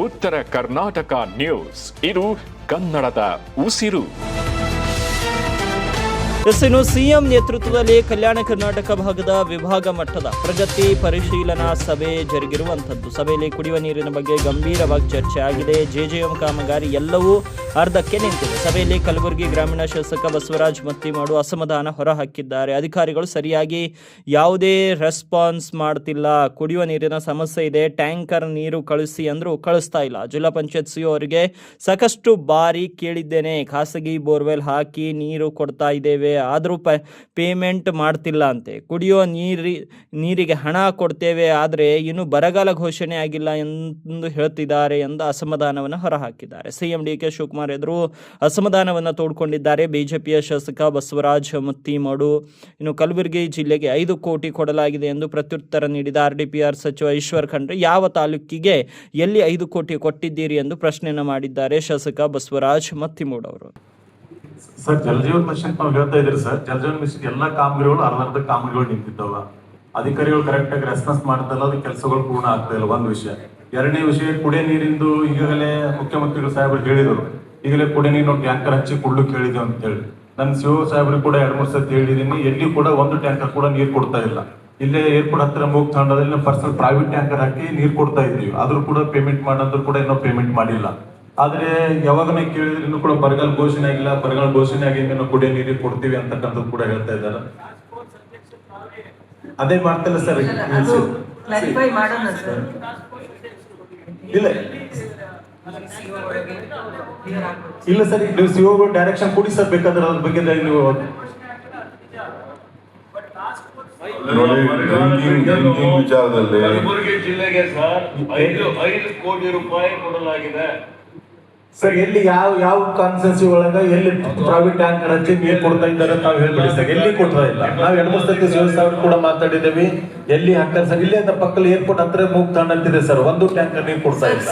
ಉತ್ತರ ಕರ್ನಾಟಕ ನ್ಯೂಸ್, ಇದು ಕನ್ನಡದ ಉಸಿರು. ಇನ್ನು ಸಿಎಂ ನೇತೃತ್ವದಲ್ಲಿ ಕಲ್ಯಾಣ ಕರ್ನಾಟಕ ಭಾಗದ ವಿಭಾಗ ಮಟ್ಟದ ಪ್ರಗತಿ ಪರಿಶೀಲನಾ ಸಭೆ ಜರುಗಿರುವಂಥದ್ದು. ಸಭೆಯಲ್ಲಿ ಕುಡಿಯುವ ನೀರಿನ ಬಗ್ಗೆ ಗಂಭೀರವಾಗಿ ಚರ್ಚೆ ಆಗಿದೆ. ಜೆಜೆಎಂ ಕಾಮಗಾರಿ ಎಲ್ಲವೂ ಅರ್ಧಕ್ಕೆ ನಿಂತಿದೆ. ಸಭೆಯಲ್ಲಿ ಕಲಬುರಗಿ ಗ್ರಾಮೀಣ ಶಾಸಕ ಬಸವರಾಜ ಮತ್ತಿಮಾಡು ಅಸಮಾಧಾನ ಹೊರಹಾಕಿದ್ದಾರೆ. ಅಧಿಕಾರಿಗಳು ಸರಿಯಾಗಿ ಯಾವುದೇ ರೆಸ್ಪಾನ್ಸ್ ಮಾಡ್ತಿಲ್ಲ, ಕುಡಿಯುವ ನೀರಿನ ಸಮಸ್ಯೆ ಇದೆ, ಟ್ಯಾಂಕರ್ ನೀರು ಕಳಿಸಿ ಅಂದರೂ ಕಳಿಸ್ತಾ ಇಲ್ಲ. ಜಿಲ್ಲಾ ಪಂಚಾಯತ್ ಸಿಒ ಅವರಿಗೆ ಸಾಕಷ್ಟು ಬಾರಿ ಕೇಳಿದ್ದೇನೆ, ಖಾಸಗಿ ಬೋರ್ವೆಲ್ ಹಾಕಿ ನೀರು ಕೊಡ್ತಾ ಇದ್ದೇವೆ, ಆದರೂ ಪೇಮೆಂಟ್ ಮಾಡ್ತಿಲ್ಲ ಅಂತೆ. ಕುಡಿಯೋ ನೀರಿಗೆ ಹಣ ಕೊಡ್ತೇವೆ, ಆದರೆ ಇನ್ನು ಬರಗಾಲ ಘೋಷಣೆ ಆಗಿಲ್ಲ ಎಂದು ಹೇಳ್ತಿದ್ದಾರೆ ಎಂದು ಅಸಮಾಧಾನವನ್ನು ಹೊರಹಾಕಿದ್ದಾರೆ. ಸಿಎಂ ಡಿ.ಕೆ. ಶಿವಕುಮಾರ್ ಎದುರು ಅಸಮಾಧಾನವನ್ನು ತೋಡ್ಕೊಂಡಿದ್ದಾರೆ ಬಿಜೆಪಿಯ ಶಾಸಕ ಬಸವರಾಜ ಮತ್ತಿಮಾಡು. ಇನ್ನು ಕಲಬುರಗಿ ಜಿಲ್ಲೆಗೆ 5 ಕೋಟಿ ಕೊಡಲಾಗಿದೆ ಎಂದು ಪ್ರತ್ಯುತ್ತರ ನೀಡಿದ RDPR ಸಚಿವ ಈಶ್ವರ್ ಖಂಡ್ರೆ ಯಾವ ತಾಲೂಕಿಗೆ ಎಲ್ಲಿ 5 ಕೋಟಿ ಕೊಟ್ಟಿದ್ದೀರಿ ಎಂದು ಪ್ರಶ್ನೆಯನ್ನು ಮಾಡಿದ್ದಾರೆ ಶಾಸಕ ಬಸವರಾಜ ಮತ್ತಿಮಾಡು ಅವರು. ಸರ್, ಜಲಜೀವನ್ ಮಿಷನ್ ನಾವು ಹೇಳ್ತಾ ಇದ್ರಿ ಸರ್. ಜಲಜೀವನ್ ಮಿಷನ್ ಎಲ್ಲಾ ಕಾಮಗಾರಿಗಳು ಅರ್ಧ ಕಾಮಗಾರಿಗಳು ನಿಂತಿದ್ದಾವ. ಅಧಿಕಾರಿಗಳು ಕರೆಕ್ಟ್ ಆಗಿ ರೆಸ್ಪಾನ್ಸ್ ಮಾಡ್ತಾ ಇಲ್ಲ, ಅದು ಕೆಲಸಗಳು ಪೂರ್ಣ ಆಗ್ತಾ ಇಲ್ಲ. ಒಂದು ವಿಷಯ. ಎರಡನೇ ವಿಷಯ, ಕುಡಿಯ ನೀರಿಂದು ಈಗಾಗಲೇ ಮುಖ್ಯಮಂತ್ರಿಗಳು ಸಾಹೇಬರು ಹೇಳಿದರು, ಈಗಲೇ ಕುಡಿಯ ನೀರು ಟ್ಯಾಂಕರ್ ಹಚ್ಚಿ ಕೊಡ್ಲಿಕ್ಕೆ ಹೇಳಿದ್ದೇವೆ ಅಂತ ಹೇಳಿ. ನನ್ನ ಸಿಒ ಸಾಹೇಬರು ಕೂಡ 2-3 ಸತಿ ಹೇಳಿದ್ದೀನಿ, ಎಲ್ಲಿ ಕೂಡ ಒಂದು ಟ್ಯಾಂಕರ್ ಕೂಡ ನೀರು ಕೊಡ್ತಾ ಇಲ್ಲ. ಇಲ್ಲೇ ಏರ್ಪೋರ್ಟ್ ಹತ್ತಿರ ಮೂಗ್ ತಂಡದಲ್ಲಿ ಪರ್ಸನಲ್ ಪ್ರೈವೇಟ್ ಟ್ಯಾಂಕರ್ ಹಾಕಿ ನೀರು ಕೊಡ್ತಾ ಇದ್ದೀವಿ. ಆದ್ರೂ ಕೂಡ ಪೇಮೆಂಟ್ ಮಾಡೋದ್ರು ಕೂಡ ಇನ್ನೂ ಪೇಮೆಂಟ್ ಮಾಡಿಲ್ಲ. ಆದ್ರೆ ಯಾವಾಗನೇ ಕೇಳಿದ್ರೆ ಇನ್ನೂ ಕೂಡ ಬರಗಾಲ ಘೋಷಣೆ ಆಗಿಲ್ಲ, ಬರಗಾಲ ಘೋಷಣೆ ಆಗಿದ್ದು ನಾವು ಕುಡಿಯೋ ನೀರಿಗೆ ಕೊಡ್ತೀವಿ ಅಂತಕ್ಕಂಥದ್ದು ಕೂಡ ಹೇಳ್ತಾ ಇದ್ದಾರೆ. ಅದೇ ಮಾಡ್ತಿಲ್ಲ ಸರ್. ಇಲ್ಲ ಸರ್, ನೀವು ಸಿಒಗಳು ಡೈರೆಕ್ಷನ್ ಕೊಡಿ ಸರ್, ಬೇಕಾದ್ರೆ ಅದ್ರ ಬಗ್ಗೆ ನೀವು ವಿಚಾರದಲ್ಲಿ ಕಲಬುರಗಿ ಜಿಲ್ಲೆಗೆ ಸರ್ 5 ಕೋಟಿ ರೂಪಾಯಿ ಕೊಡಲಾಗಿದೆ. ಸರ್, ಎಲ್ಲಿ ಯಾವ ಕಾನ್ಸ್ಟೆನ್ಸಿ ಒಳಗ ಎಲ್ಲಿ ಪ್ರೈವೇಟ್ ಟ್ಯಾಂಕರ್ ಹಚ್ಚಿ ನೀರು ಕೊಡ್ತಾ ಇದ್ದಾರೆ ನಾವು ಹೇಳ್ಬಿಡಿ ಸರ್. ಎಲ್ಲಿ ಕೊಡ್ತಾ ಇಲ್ಲ. ನಾವು 2-3 ಸತಿ ಸಿಒ ಸಾಹೇಬರು ಕೂಡ ಮಾತಾಡಿದ್ದೇವೆ, ಎಲ್ಲಿ ಹಾಕ್ತಾರೆ ಸರ್. ಇಲ್ಲೇ ಪಕ್ಕದಲ್ಲಿ ಏರ್ಪೋರ್ಟ್ ಹತ್ರ ಮೂಗ್ ತಾಂಡ್ ಅಂತಿದೆ ಸರ್, ಒಂದು ಟ್ಯಾಂಕರ್ ನೀರು ಕೊಡ್ತಾ ಇಲ್ಲ.